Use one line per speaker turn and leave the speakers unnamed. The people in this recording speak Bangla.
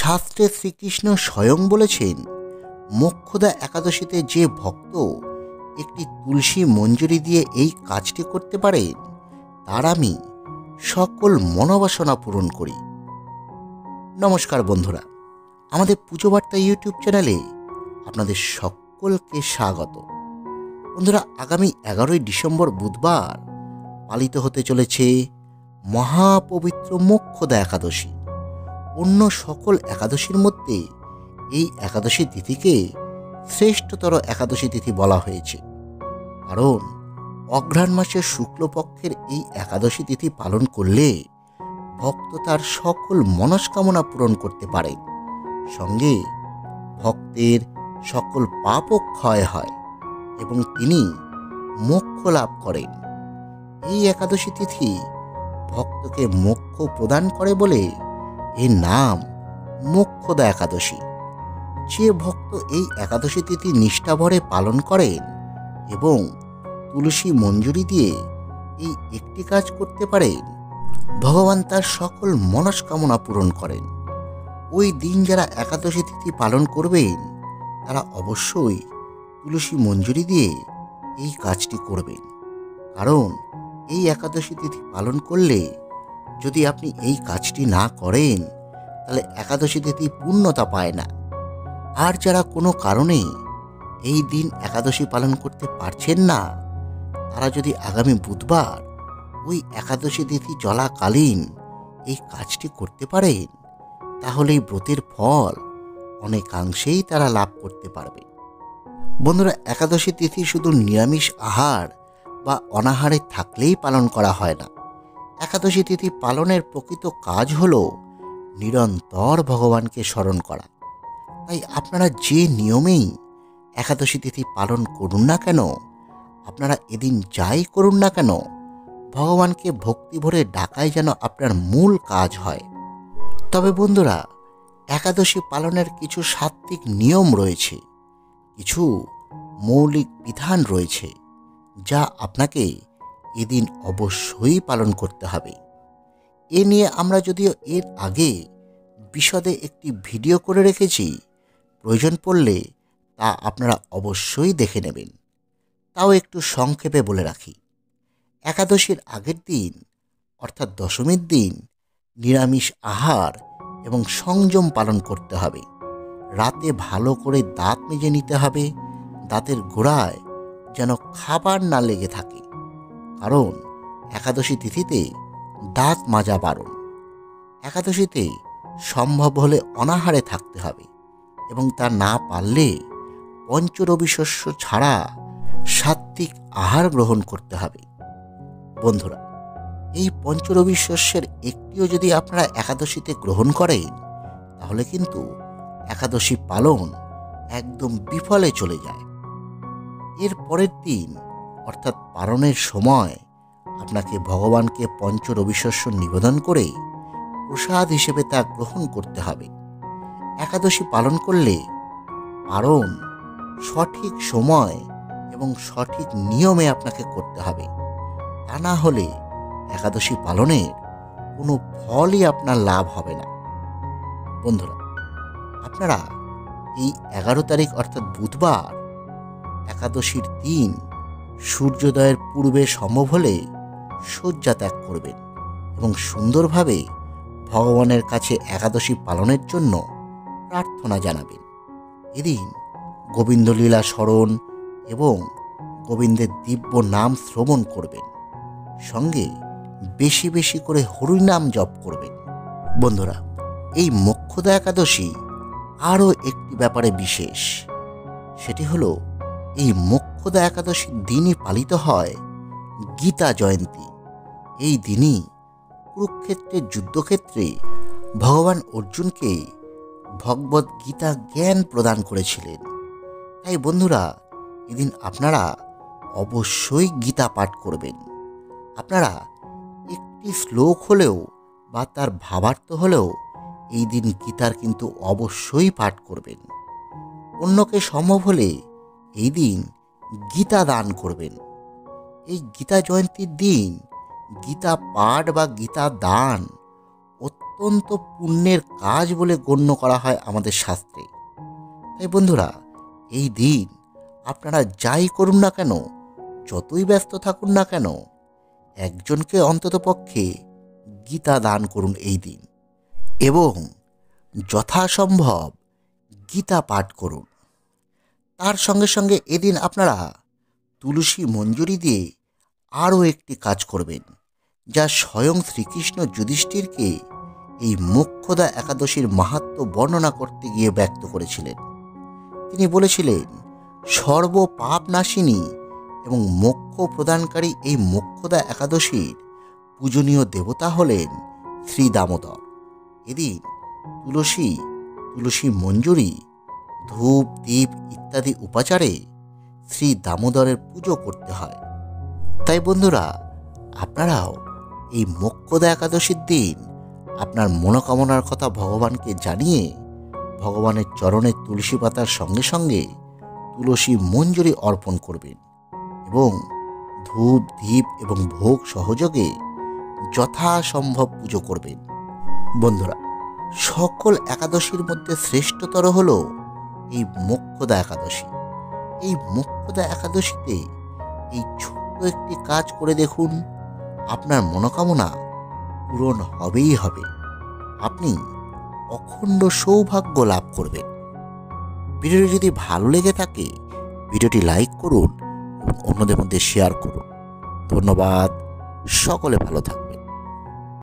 শাস্ত্রে শ্রীকৃষ্ণ স্বয়ং বলেছেন, মোক্ষদা একাদশীতে যে ভক্ত একটি তুলসী মঞ্জুরি দিয়ে এই কাজটি করতে পারেন, তার আমি সকল মনোবাসনা পূরণ করি। নমস্কার বন্ধুরা, আমাদের পুজো বার্তা ইউটিউব চ্যানেলে আপনাদের সকলকে স্বাগত। বন্ধুরা, আগামী 11ই ডিসেম্বর বুধবার পালিত হতে চলেছে মহাপবিত্র মোক্ষদা একাদশী। অন্য সকল একাদশীর মধ্যে এই একাদশী তিথিকে শ্রেষ্ঠতর একাদশী তিথি বলা হয়েছে, কারণ অঘ্রাণ মাসের শুক্লপক্ষের এই একাদশী তিথি পালন করলে ভক্ত তার সকল মনস্কামনা পূরণ করতে পারে, সঙ্গে ভক্তের সকল পাপও ক্ষয় হয় এবং তিনি মোক্ষ লাভ করেন। এই একাদশী তিথি ভক্তকে মোক্ষ প্রদান করে বলে এর নাম মোক্ষদা একাদশী। যে ভক্ত এই একাদশী তিথি নিষ্ঠাভরে পালন করেন এবং তুলসী মঞ্জুরি দিয়ে এই একটি কাজ করতে পারেন, ভগবান তার সকল মনস্কামনা পূরণ করেন। ওই দিন যারা একাদশী তিথি পালন করবেন, তারা অবশ্যই তুলসী মঞ্জুরি দিয়ে এই কাজটি করবেন, কারণ এই একাদশী তিথি পালন করলে যদি আপনি এই কাজটি না করেন, তাহলে একাদশী তিথি পূর্ণতা পায় না। আর যারা কোনো কারণে এই দিন একাদশী পালন করতে পারছেন না, তারা যদি আগামী বুধবার ওই একাদশী তিথি চলাকালীন এই কাজটি করতে পারেন, তাহলে এই ব্রতের ফল অনেকাংশেই তারা লাভ করতে পারবে। বন্ধুরা, একাদশী তিথি শুধু নিরামিষ আহার বা অনাহারে থাকলেই পালন করা হয় না। একাদশী তিথি পালনের প্রকৃত কাজ হল নিরন্তর ভগবানকে স্মরণ করা। তাই আপনারা যে নিয়মেই একাদশী তিথি পালন করুন না কেন, আপনারা এদিন যাই করুন না কেন, ভগবানকে ভক্তি ভরে ডাকাই যেন আপনার মূল কাজ হয়। তবে বন্ধুরা, একাদশী পালনের কিছু সাত্ত্বিক নিয়ম রয়েছে, কিছু মৌলিক বিধান রয়েছে, যা আপনাকে এদিন অবশ্যই পালন করতে হবে। এ নিয়ে আমরা যদিও এর আগে বিশদে একটি ভিডিও করে রেখেছি, প্রয়োজন পড়লে তা আপনারা অবশ্যই দেখে নেবেন। তাও একটু সংক্ষেপে বলে রাখি। একাদশীর আগের দিন অর্থাৎ দশমীর দিন নিরামিষ আহার এবং সংযম পালন করতে হবে। রাতে ভালো করে দাঁত মেজে নিতে হবে, দাঁতের গোড়ায় যেন খাবার না লেগে থাকে, কারণ একাদশী তিথিতে দাঁত মাজা বারণ। একাদশীতে সম্ভব হলে অনাহারে থাকতে হবে এবং তা না পারলে পঞ্চরবি শস্য ছাড়া সাত্ত্বিক আহার গ্রহণ করতে হবে। বন্ধুরা, এই পঞ্চরবি শস্যের একটিও যদি আপনারা একাদশীতে গ্রহণ করেন, তাহলে কিন্তু একাদশী পালন একদম বিফলে চলে যায়। এর পরের দিন অর্থাৎ পালনের সময় আপনাকে ভগবানকে পঞ্চরবি শস্য নিবেদন করে প্রসাদ হিসেবে তা গ্রহণ করতে হবে। একাদশী পালন করলে পালন সঠিক সময় এবং সঠিক নিয়মে আপনাকে করতে হবে, তা না হলে একাদশী পালনের কোনো ফলই আপনার লাভ হবে না। বন্ধুরা, আপনারা এই 11 তারিখ অর্থাৎ বুধবার একাদশীর দিন সূর্যোদয়ের পূর্বে সম্ভব হলে শয্যা ত্যাগ করবেন এবং সুন্দরভাবে ভগবানের কাছে একাদশী পালনের জন্য প্রার্থনা জানাবেন। এদিন গোবিন্দলীলা স্মরণ এবং গোবিন্দের দিব্য নাম শ্রবণ করবেন, সঙ্গে বেশি বেশি করে হরিনাম জপ করবেন। বন্ধুরা, এই মোক্ষদা একাদশী আরও একটি ব্যাপারে বিশেষ, সেটি হলো এই মোক্ষদা একাদশীর দিনই পালিত হয় গীতা জয়ন্তী। এই দিনই কুরুক্ষেত্রের যুদ্ধক্ষেত্রে ভগবান অর্জুনকে ভগবদ গীতা জ্ঞান প্রদান করেছিলেন। তাই বন্ধুরা, এদিন আপনারা অবশ্যই গীতা পাঠ করবেন। আপনারা একটি শ্লোক হলেও বা তার ভাবার্থ হলেও এই দিন গীতার কিন্তু অবশ্যই পাঠ করবেন। অন্যকে সম্ভব হলে এই দিন গীতা দান করবেন। এই গীতা জয়ন্তীর দিন গীতা পাঠ বা গীতা দান অত্যন্ত পুণ্যের কাজ বলে গণ্য করা হয় আমাদের শাস্ত্রে। তাই বন্ধুরা, এই দিন আপনারা যাই করুন না কেন, যতই ব্যস্ত থাকুন না কেন, একজনকে অন্ততপক্ষে গীতা দান করুন এই দিন, এবং যথাসম্ভব গীতা পাঠ করুন। তার সঙ্গে সঙ্গে এদিন আপনারা তুলসী মঞ্জুরি দিয়ে আরও একটি কাজ করবেন, যা স্বয়ং শ্রীকৃষ্ণ যুধিষ্ঠিরকে এই মোক্ষদা একাদশীর মাহাত্ম্য বর্ণনা করতে গিয়ে ব্যক্ত করেছিলেন। তিনি বলেছিলেন, সর্ব পাপ নাশিনী এবং মোক্ষ প্রদানকারী এই মোক্ষদা একাদশীর পূজনীয় দেবতা হলেন শ্রী দামোদর। এদিন তুলসী মঞ্জুরি, ধূপ, দীপ ইত্যাদি উপাচারে শ্রী দামোদরের পুজো করতে হয়। তাই বন্ধুরা, আপনারাও এই মোক্ষদা একাদশীর দিন আপনার মনোকামনার কথা ভগবানকে জানিয়ে ভগবানের চরণে তুলসী পাতার সঙ্গে সঙ্গে তুলসী মঞ্জুরি অর্পণ করবেন এবং ধূপ, দীপ এবং ভোগ সহযোগে যথাসম্ভব পুজো করবেন। বন্ধুরা, সকল একাদশীর মধ্যে শ্রেষ্ঠতর হল এই মোক্ষদা একাদশী। এই মোক্ষদা একাদশীতে এই ছোট্ট একটি কাজ করে দেখুন, আপনার মনোকামনা পূরণ হবেই হবে। আপনি অখণ্ড সৌভাগ্য লাভ করবেন। ভিডিওটি যদি ভালো লেগে থাকে, ভিডিওটি লাইক করুন এবং অন্যদের মধ্যে শেয়ার করুন। ধন্যবাদ। সকলে ভালো থাকুন।